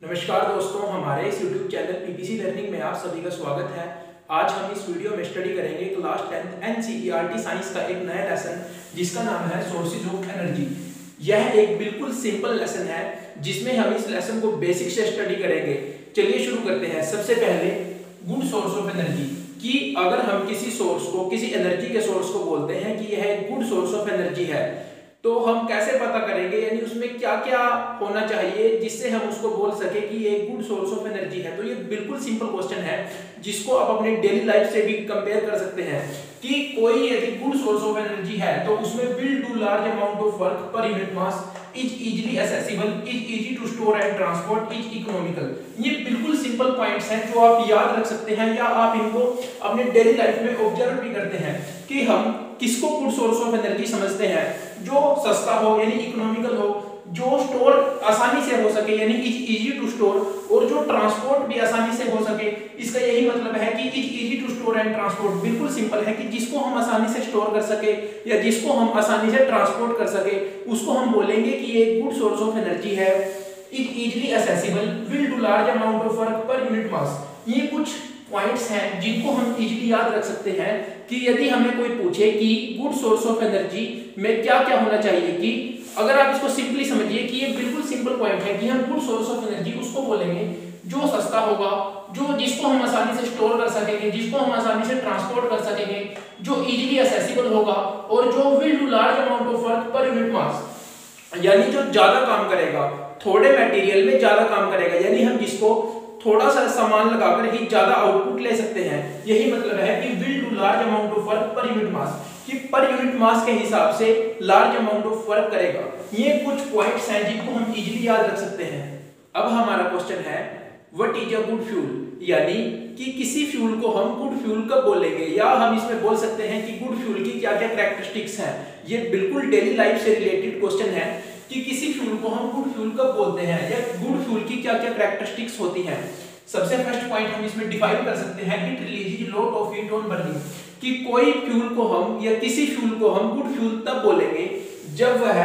नमस्कार दोस्तों, हमारे इस YouTube चैनल पीपीसी लर्निंग में आप सभी का स्वागत है। आज हम इस वीडियो में स्टडी करेंगे क्लास 10th एनसीईआरटी साइंस का एक नया लेसन जिसका नाम है सोर्सेज ऑफ एनर्जी। यह एक बिल्कुल सिंपल लेसन है जिसमें हम इस लेसन को बेसिक से स्टडी करेंगे। चलिए शुरू करते हैं। सबसे पहले गुड सोर्स ऑफ एनर्जी कि अगर हम किसी सोर्स को, किसी एनर्जी के सोर्स को बोलते हैं कि यह एक गुड सोर्स ऑफ एनर्जी है, तो हम कैसे पता करेंगे, यानी उसमें क्या क्या होना चाहिए जिससे हम उसको बोल सके कि ये गुड सोर्स ऑफ एनर्जी है। तो ये बिल्कुल सिंपल क्वेश्चन है जिसको आप अपने डेली लाइफ से भी कंपेयर कर सकते हैं कि कोई यदि गुड सोर्स ऑफ एनर्जी है तो उसमें will do large amount of work per unit mass, is easily accessible, is easy to store and transport, is economical. ये बिल्कुल सिंपल पॉइंट्स हैं जो आप याद रख सकते हैं या आप इनको अपने डेली लाइफ में ऑब्जर्व भी करते हैं कि हम किसको गुड सोर्स ऑफ एनर्जी समझते हैं। जो सस्ता हो यानी इकोनॉमिकल हो, जो स्टोर आसानी से हो सके यानी इज इजी टू स्टोर, और जो ट्रांसपोर्ट भी आसानी से हो सके। इसका यही मतलब है कि is easy to store and transport बिल्कुल सिंपल है कि जिसको हम आसानी से स्टोर कर सके या जिसको हम आसानी से ट्रांसपोर्ट कर सके उसको हम बोलेंगे कि ये गुड सोर्स ऑफ एनर्जी है। Is easily accessible, will do large amount of work per unit मास। ये कुछ पॉइंट्स हैं जिनको हम इजीली याद रख सकते हैं कि यदि हमें कोई पूछे कि गुड सोर्स ऑफ एनर्जी में क्या क्या होना चाहिए, कि अगर आप इसको सिंपली समझिए कि ये बिल्कुल सिंपल पॉइंट है कि हम गुड सोर्स ऑफ एनर्जी उसको बोलेंगे जो सस्ता होगा, जो जिसको हम आसानी से स्टोर कर सकेंगे, जिसको हम आसानी से ट्रांसपोर्ट कर सकेंगे, जो इजीली एक्सेसिबल होगा, और जो will do large amount of work per unit मास, यानी जो ज्यादा काम करेगा, थोड़े मटेरियल में ज्यादा काम करेगा, यानी हम जिसको थोड़ा सा सामान लगाकर ही ज्यादा आउटपुट ले सकते हैं। यही मतलब है कि will do large amount of work per unit मास, कि पर यूनिट मास के हिसाब से लार्ज अमाउंट ऑफ वर्क करेगा। ये कुछ पॉइंट्स हैं जिनको हम इजीली याद रख सकते हैं। अब हमारा क्वेश्चन है what is a good fuel, यानी कि किसी फ्यूल को हम गुड फ्यूल कब बोलेंगे, या हम इसमें बोल सकते हैं कि गुड फ्यूल की क्या क्या कैरेक्टरिस्टिक्स हैं। ये बिल्कुल डेली लाइफ से रिलेटेड क्वेश्चन है कि किसी फ्यूल को हम गुड फ्यूल कब बोलते हैं या गुड फ्यूल की क्या क्या कैरेक्टरिस्टिक्स होती हैं। सबसे फर्स्ट पॉइंट हम इसमें डिफाइन कर सकते हैं it releases lot of heat on burning, कि कोई फ्यूल को हम या किसी फ्यूल को हम गुड फ्यूल तब बोलेंगे जब वह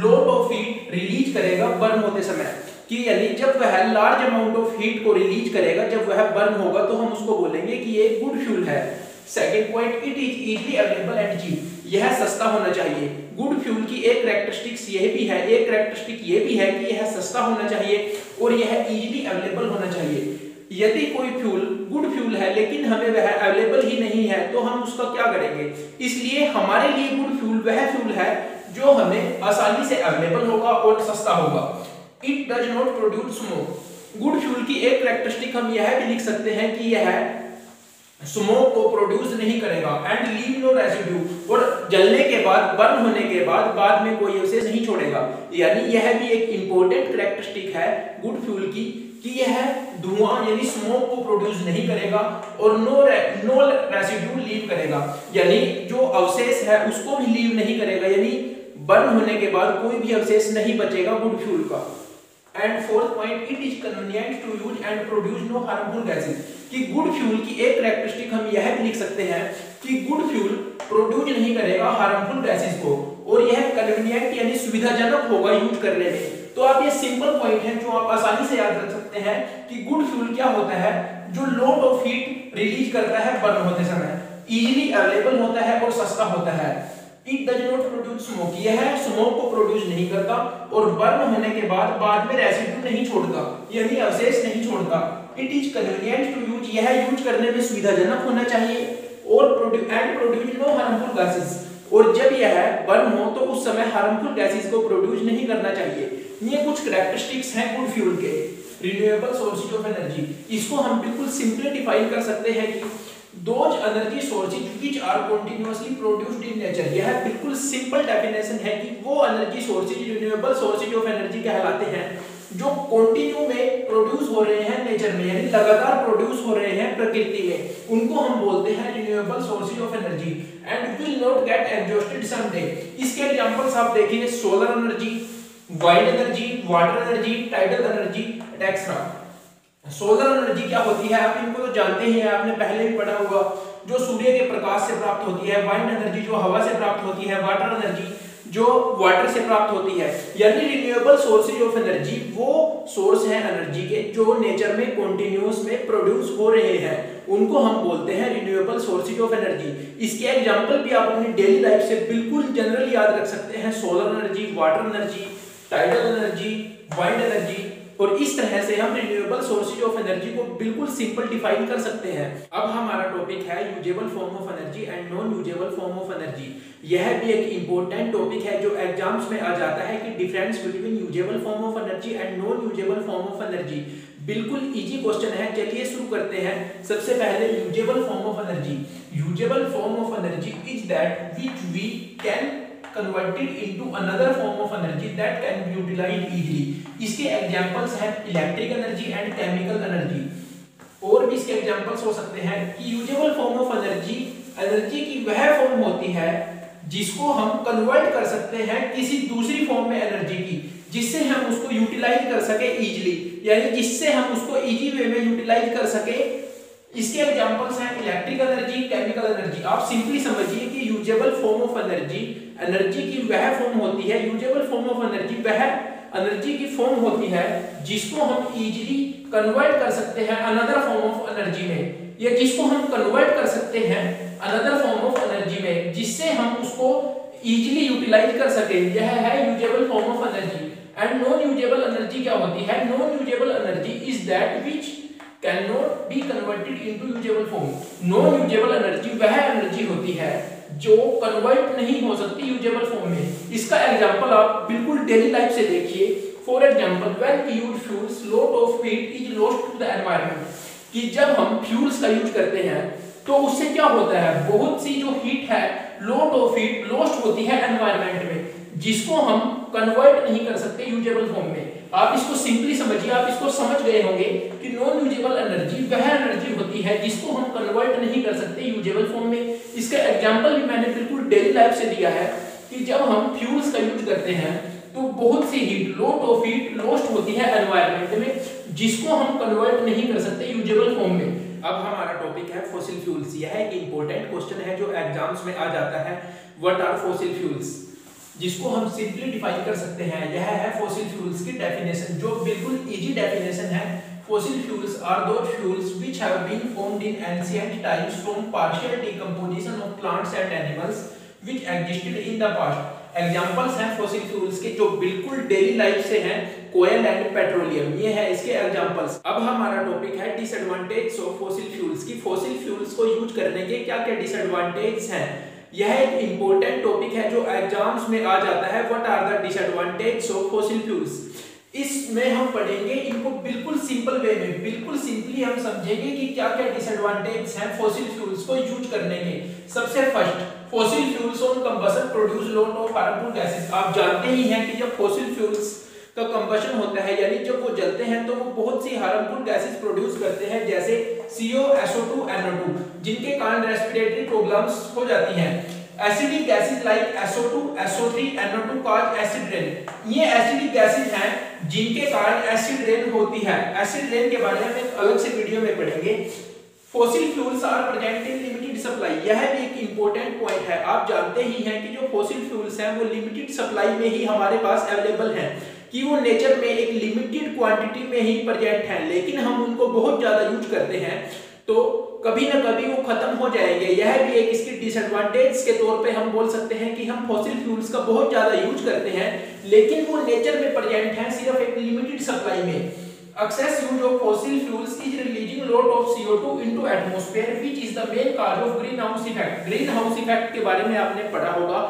लॉट ऑफ हीट रिलीज करेगा बर्न होते समय, कि यानी जब वह लार्ज अमाउंट ऑफ हीट को रिलीज करेगा, जब वह बर्न होगा तो हम उसको बोलेंगे कि ये गुड फ्यूल है। Second point it is easily available and cheap, यह सस्ता होना चाहिए। गुड फ्यूल की एक कैरेक्टरिस्टिक्स ये भी है, एक कैरेक्टरिस्टिक ये भी है कि यह सस्ता होना चाहिए और यह इजीली अवेलेबल होना चाहिए। यदि कोई फ्यूल गुड फ्यूल है लेकिन हमें वह अवेलेबल ही नहीं है तो हम उसका क्या करेंगे। इसलिए हमारे लिए गुड फ्यूल वह फ्यूल है जो हमें आसानी से अवेलेबल होगा और सस्ता होगा। It does not produce smoke, good fuel की एक कैरेक्टरिस्टिक हम यह भी लिख सकते हैं कि यह स्मोक को प्रोड्यूस नहीं करेगा एंड लीव नो रेसिड्यू, और जलने के बाद, बर्न होने के बाद में कोई अवशेष नहीं छोड़ेगा। यानी यह भी एक इंपॉर्टेंट कैरेक्टरिस्टिक है गुड फ्यूल की कि यह धुआं यानी स्मोक को प्रोड्यूस नहीं करेगा और नो रेसिड्यू लीव करेगा, यानी जो अवशेष है उसको भी लीव नहीं करेगा, यानी बर्न होने के बाद कोई भी अवशेष नहीं बचेगा गुड फ्यूल का। And fourth point it is convenient to use and produce no harmful gases, कि गुड फ्यूल की एक कैरेक्टरिस्टिक हम यह भी लिख सकते हैं कि गुड फ्यूल प्रोड्यूस नहीं करेगा हार्मफुल गैसेस को, और यह कन्वीनिएंट यानी सुविधाजनक होगा यूज करने में। तो आप ये सिंपल पॉइंट हैं जो आप आसानी से याद रख सकते हैं कि गुड फ्यूल क्या होता है, जो लॉट ऑफ हीट रिलीज करता है बर्न होते समय, इजीली अवेलेबल होता है और सस्ता होता है। It does not produce smoke, यह स्मोक को प्रोड्यूस नहीं करता और बर्न होने के बाद में रेसिड्यू नहीं छोड़ता, यानी अवशेष नहीं छोड़ता। It is convenient to use, यह यूज करने में सुविधाजनक होना चाहिए, और प्रोड्यूस नो हार्मफुल गैसेस, और जब यह बर्न हो तो उस समय हार्मफुल गैसेस को प्रोड्यूस नहीं करना चाहिए। ये कुछ कैरेक्टरिस्टिक्स हैं गुड फ्यूल के। रिन्यूएबल सोर्सेज ऑफ एनर्जी, इसको हम बिल्कुल सिंपली डिफाइन कर सकते हैं कि those energy sources which are continuously produced in nature. यह बिल्कुल सिंपल डेफिनेशन है कि वो energy sources renewable sources of energy कहलाते हैं जो कंटिन्यू में प्रोड्यूस हो रहे हैं नेचर में, यानी लगातार प्रोड्यूस हो रहे हैं प्रकृति में, उनको हम बोलते हैं renewable sources of energy and will not get exhausted someday. इसके एग्जांपल्स आप देखिए solar energy, wind energy, water energy, tidal energy etcetera. Solar energy क्या होती है आप इनको तो जानते ही हैं, आपने पहले भी पढ़ा होगा, जो सूर्य के प्रकाश से प्राप्त होती है। वाइंड एनर्जी जो हवा से प्राप्त होती है। वाटर एनर्जी जो वाटर से प्राप्त होती है। यानी रिन्यूएबल सोर्सेज ऑफ एनर्जी वो सोर्स है एनर्जी के जो नेचर में कॉन्टिन्यूस में प्रोड्यूस हो रहे हैं, उनको हम बोलते हैं रिन्यूएबल सोर्सेज ऑफ एनर्जी। इसके एग्जांपल भी आप अपनी डेली लाइफ से बिल्कुल जनरल याद रख सकते हैं, solar energy, water energy, tidal energy, wind energy. और इस तरह से हम रिन्यूएबल सोर्सेज ऑफ एनर्जी को बिल्कुल सिंपल डिफाइन कर सकते हैं। अब हमारा टॉपिक है usable form of energy and non usable form of energy. यह भी एक इंपॉर्टेंट टॉपिक है जो एग्जाम्स में आ जाता है कि difference between usable form of energy and non usable form of energy. बिल्कुल इजी क्वेश्चन है, चलिए शुरू करते हैं। सबसे पहले usable form of energy. Usable form of energy is that which we can converted into another form of energy that can be utilized easily। इसके examples हैं electric energy and chemical energy. और भी इसके एग्जांपल्स हो सकते हैं कि usable form of energy energy की वह फॉर्म होती है जिसको हम कन्वर्ट कर सकते हैं किसी दूसरी फॉर्म में एनर्जी की, जिससे हम उसको यूटिलाइज कर सके इजीली, यानी जिससे हम उसको इजी वे में यूटिलाइज कर सके। इसके एग्जांपल्स हैं इलेक्ट्रिक एनर्जी, केमिकल एनर्जी। आप सिंपली समझिए कि usable form of energy energy की वह फॉर्म होती है, यूजेबल फॉर्म ऑफ एनर्जी वह एनर्जी की फॉर्म होती है जिसको हम इजीली कन्वर्ट कर सकते हैं अनदर फॉर्म ऑफ एनर्जी में, या जिसको हम कन्वर्ट कर सकते हैं अनदर फॉर्म ऑफ एनर्जी में, जिससे हम उसको इजीली यूटिलाइज कर सके। यह है usable form of energy. And non usable energy क्या होती है? Non usable energy is that which can not be converted into usable form. Non usable energy वह एनर्जी होती है जो कन्वर्ट नहीं हो सकती यूजेबल फॉर्म में। इसका एग्जांपल आप बिल्कुल डेली लाइफ से देखिए। For example when we use fuels lot of heat is lost to the environment. कि जब हम फ्यूल्स का यूज करते हैं तो उससे क्या होता है, बहुत सी जो हीट है, लॉट ऑफ हीट लॉस्ट होती है एनवायरनमेंट में, जिसको हम कन्वर्ट नहीं कर सकते यूजेबल फॉर्म में। आप इसको सिंपली समझिए, आप इसको समझ गए होंगे कि नॉन यूजेबल एनर्जी वह एनर्जी होती है जिसको हम कन्वर्ट नहीं कर सकते यूजेबल फॉर्म में। इसका एग्जांपल भी मैंने बिल्कुल डेली लाइफ से दिया है कि जब हम फ्यूल्स का यूज करते हैं तो बहुत सी heat, lot of heat lost होती है एनवायरनमेंट में, जिसको हम कन्वर्ट नहीं कर सकते यूजेबल फॉर्म में। अब हमारा टॉपिक है फॉसिल फ्यूल्स। यह एक इंपॉर्टेंट क्वेश्चन है जो एग्जाम्स में आ जाता है। व्हाट आर फॉसिल फ्यूल्स, जिसको हम सिंपली डिफाइन कर सकते हैं। यह है फॉसिल फ्यूल्स की डेफिनेशन, जो बिल्कुल इजी डेफिनेशन है। Fossil fuels are those fuels which have been formed in ancient times from partial decomposition of plants and animals which existed in the past. Examples हैं फॉसिल फ्यूल्स के जो बिल्कुल daily life से हैं, कोयल and petroleum, ये है इसके examples. अब हमारा टॉपिक है डिसएडवांटेज ऑफ फॉसिल फ्यूल्स की फॉसिल फ्यूल्स को यूज करने के क्या क्या डिसएडवांटेज हैं। यह एक इंपॉर्टेंट टॉपिक है जो एग्जाम्स में आ जाता है। What are the disadvantage of fossil fuels. इसमें हम पढ़ेंगे इनको बिल्कुल सिंपल वे में, बिल्कुल सिंपली हम समझेंगे कि क्या क्या डिसएडवांटेज हैं फॉसिल फ्यूल्स को यूज करने के। सबसे first, fossil fuels on combustion produce lot of harmful gases. आप जानते ही हैं कि जब फॉसिल फ्यूल्स का कंबशन होता है, यानी जब वो जलते हैं तो वो बहुत सी हार्मफुल गैसेस प्रोड्यूस करते हैं, जैसे CO, SO2, NO2, जिनके कारण रेस्पिरेटरी प्रॉब्लम्स हो जाती हैं। Acidic gases like SO2, SO3, NO2 cause acid rain. ये एसिडिक गैसेस हैं जिनके कारण एसिड रेन होती है। एसिड रेन के बारे में एक अलग से वीडियो में पढ़ेंगे। Fossil fuels are present in limited supply. यह भी एक इंपॉर्टेंट पॉइंट है। आप जानते ही हैं कि जो फॉसिल फ्यूल्स हैं वो लिमिटेड सप्लाई में ही हमारे पास अवेलेबल हैं, कि वो नेचर में एक लिमिटेड क्वांटिटी में ही प्रेजेंट हैं, लेकिन हम उनको बहुत ज्यादा यूज करते हैं तो कभी ना कभी वो खत्म हो जाएंगे। यह भी एक इसकी डिसएडवांटेज के तौर पे हम बोल सकते हैं कि हम फॉसिल फ्यूल्स का बहुत ज्यादा यूज करते हैं, लेकिन वो नेचर में प्रेजेंट हैं सिर्फ एक लिमिटेड सप्लाई में। Excess use of fossil fuels is releasing lot of CO2 into atmosphere, which is the main cause of greenhouse effect। greenhouse effect के बारे में आपने पढ़ा होगा।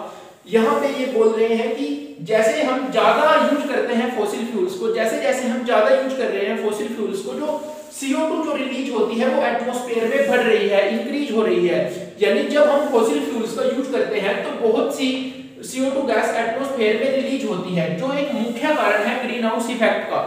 यहाँ पे ये बोल रहे हैं कि जैसे हम ज्यादा यूज करते हैं फॉसिल फ्यूल्स को, जैसे जैसे हम ज्यादा यूज कर रहे हैं फॉसिल फ्यूल्स को, जो CO2 जो रिलीज होती है वो एटमॉस्फेयर में बढ़ रही है, इंक्रीज हो रही है। यानी जब हम फॉसिल फ्यूल्स का यूज करते हैं तो बहुत सी CO2 गैस एटमॉस्फेयर में रिलीज होती है, जो एक मुख्य कारण है ग्रीन हाउस इफेक्ट का।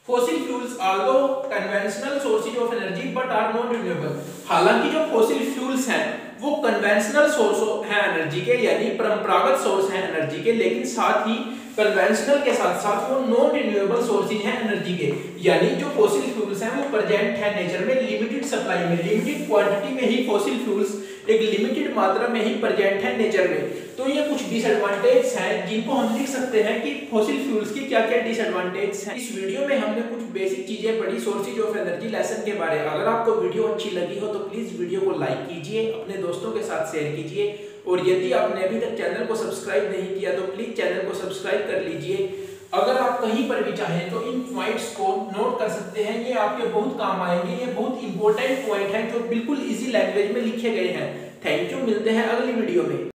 Fossil fuels although conventional sources of energy but are not renewable। हालांकि जो फॉसिल फ्यूल्स हैं वो कन्वेंशनल सोर्स हैं एनर्जी के, यानी परंपरागत सोर्स हैं एनर्जी के, लेकिन साथ ही कन्वेंशनल के साथ साथ वो नॉन रिन्यूएबल सोर्सेज हैं एनर्जी के। यानी जो फॉसिल फ्यूल्स हैं वो प्रेजेंट है नेचर में लिमिटेड सप्लाई में, लिमिटेड क्वांटिटी में ही फॉसिल फ्यूल्स एक लिमिटेड मात्रा में ही प्रेजेंट है नेचर में। तो ये कुछ डिसएडवांटेज हैं जिनको हम लिख सकते हैं कि फॉसिल फ्यूल्स की क्या क्या डिसएडवांटेज हैं। इस वीडियो में हमने कुछ बेसिक चीजें पढ़ी सोर्सेज ऑफ एनर्जी लेसन के बारे में। अगर आपको वीडियो अच्छी लगी हो तो प्लीज वीडियो को लाइक कीजिए, अपने दोस्तों के साथ शेयर कीजिए, और यदि आपने अभी तक चैनल को सब्सक्राइब नहीं किया तो प्लीज चैनल को सब्सक्राइब कर लीजिए। अगर आप कहीं पर भी चाहें तो इन पॉइंट्स को नोट कर सकते हैं, ये आपके बहुत काम आएंगे। ये बहुत इंपॉर्टेंट पॉइंट हैं जो बिल्कुल इजी लैंग्वेज में लिखे गए हैं। थैंक यू, मिलते हैं अगली वीडियो में।